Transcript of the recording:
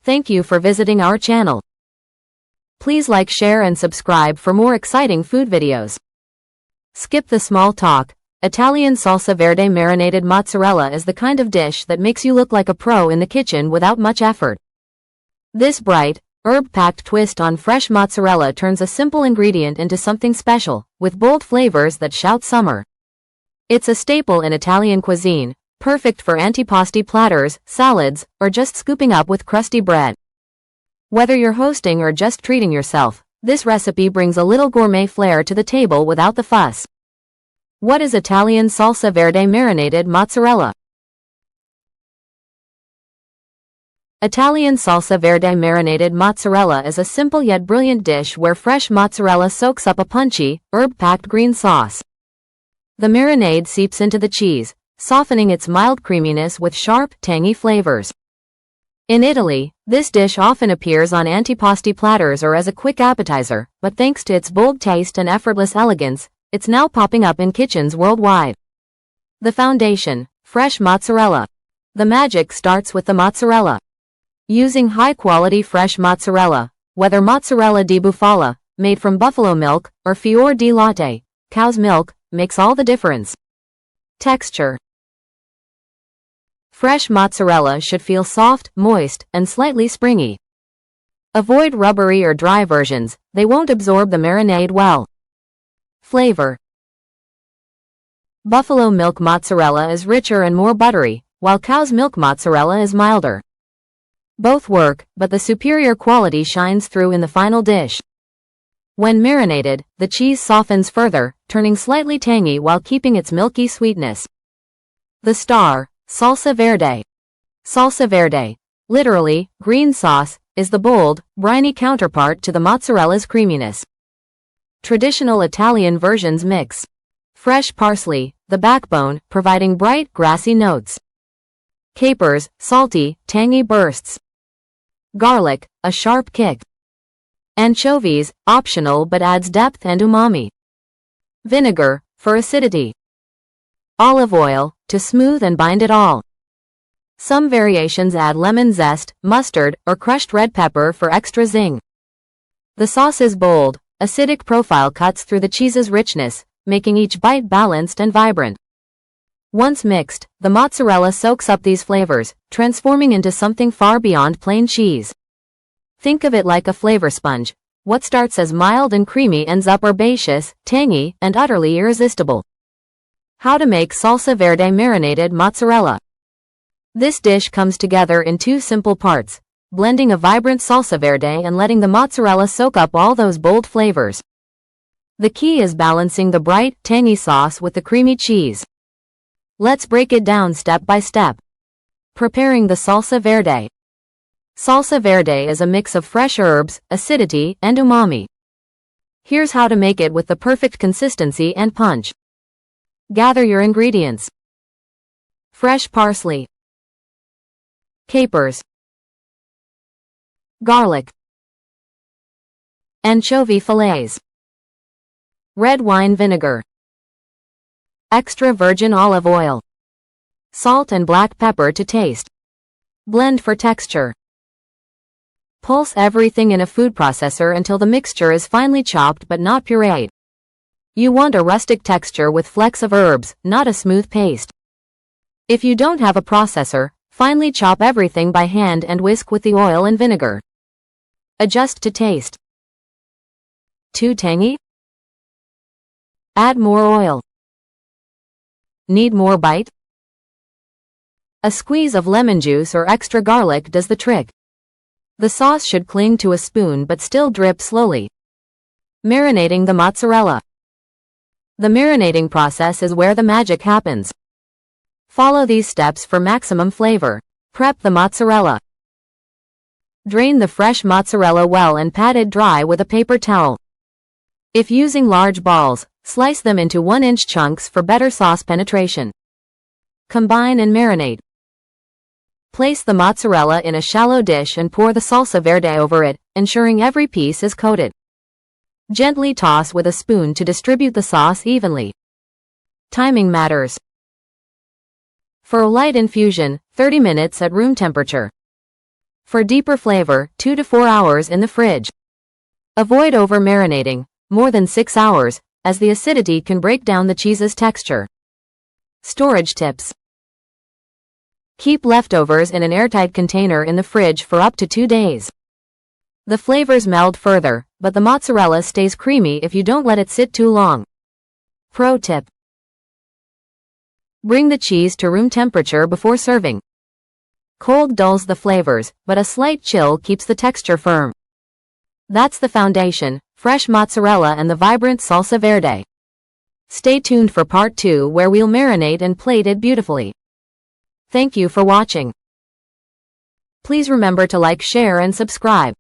Thank you for visiting our channel. Please like, share and subscribe for more exciting food videos. Skip the small talk. Italian salsa verde marinated mozzarella is the kind of dish that makes you look like a pro in the kitchen without much effort. This bright, herb-packed twist on fresh mozzarella turns a simple ingredient into something special, with bold flavors that shout summer. It's a staple in Italian cuisine, perfect for antipasto platters, salads, or just scooping up with crusty bread. Whether you're hosting or just treating yourself, this recipe brings a little gourmet flair to the table without the fuss. What is Italian salsa verde marinated mozzarella? Italian salsa verde marinated mozzarella is a simple yet brilliant dish where fresh mozzarella soaks up a punchy, herb-packed green sauce. The marinade seeps into the cheese, softening its mild creaminess with sharp, tangy flavors. In Italy, this dish often appears on antipasto platters or as a quick appetizer, but thanks to its bold taste and effortless elegance, it's now popping up in kitchens worldwide. The foundation: fresh mozzarella. The magic starts with the mozzarella. Using high-quality fresh mozzarella, whether mozzarella di bufala, made from buffalo milk, or fior di latte, cow's milk, makes all the difference. Texture: fresh mozzarella should feel soft, moist, and slightly springy. Avoid rubbery or dry versions, they won't absorb the marinade well. Flavor: buffalo milk mozzarella is richer and more buttery, while cow's milk mozzarella is milder. Both work, but the superior quality shines through in the final dish. When marinated, the cheese softens further, turning slightly tangy while keeping its milky sweetness. The star: Salsa Verde. Salsa Verde, literally, green sauce, is the bold, briny counterpart to the mozzarella's creaminess. Traditional Italian versions mix fresh parsley, the backbone, providing bright, grassy notes. Capers, salty, tangy bursts. Garlic, a sharp kick. Anchovies, optional but adds depth and umami. Vinegar, for acidity. Olive oil, to smooth and bind it all. Some variations add lemon zest, mustard, or crushed red pepper for extra zing. The sauce's bold, acidic profile cuts through the cheese's richness, making each bite balanced and vibrant. Once mixed, the mozzarella soaks up these flavors, transforming into something far beyond plain cheese. Think of it like a flavor sponge. What starts as mild and creamy ends up herbaceous, tangy, and utterly irresistible. How to make salsa verde marinated mozzarella. This dish comes together in two simple parts: blending a vibrant salsa verde and letting the mozzarella soak up all those bold flavors. The key is balancing the bright, tangy sauce with the creamy cheese. Let's break it down step by step. Preparing the salsa verde. Salsa verde is a mix of fresh herbs, acidity, and umami. Here's how to make it with the perfect consistency and punch. Gather your ingredients. Fresh parsley. Capers. Garlic. Anchovy fillets. Red wine vinegar. Extra virgin olive oil. Salt and black pepper to taste. Blend for texture. Pulse everything in a food processor until the mixture is finely chopped but not pureed. You want a rustic texture with flecks of herbs, not a smooth paste. If you don't have a processor, finely chop everything by hand and whisk with the oil and vinegar. Adjust to taste. Too tangy? Add more oil. Need more bite? A squeeze of lemon juice or extra garlic does the trick. The sauce should cling to a spoon but still drip slowly. Marinating the mozzarella. The marinating process is where the magic happens. Follow these steps for maximum flavor. Prep the mozzarella. Drain the fresh mozzarella well and pat it dry with a paper towel. If using large balls, slice them into 1-inch chunks for better sauce penetration. Combine and marinate. Place the mozzarella in a shallow dish and pour the salsa verde over it, ensuring every piece is coated. Gently toss with a spoon to distribute the sauce evenly. Timing matters. For a light infusion, 30 minutes at room temperature. For deeper flavor, 2 to 4 hours in the fridge. Avoid over-marinating, more than 6 hours, as the acidity can break down the cheese's texture. Storage tips. Keep leftovers in an airtight container in the fridge for up to 2 days. The flavors meld further, but the mozzarella stays creamy if you don't let it sit too long. Pro tip. Bring the cheese to room temperature before serving. Cold dulls the flavors, but a slight chill keeps the texture firm. That's the foundation, fresh mozzarella and the vibrant salsa verde. Stay tuned for part 2 where we'll marinate and plate it beautifully. Thank you for watching. Please remember to like, share and subscribe.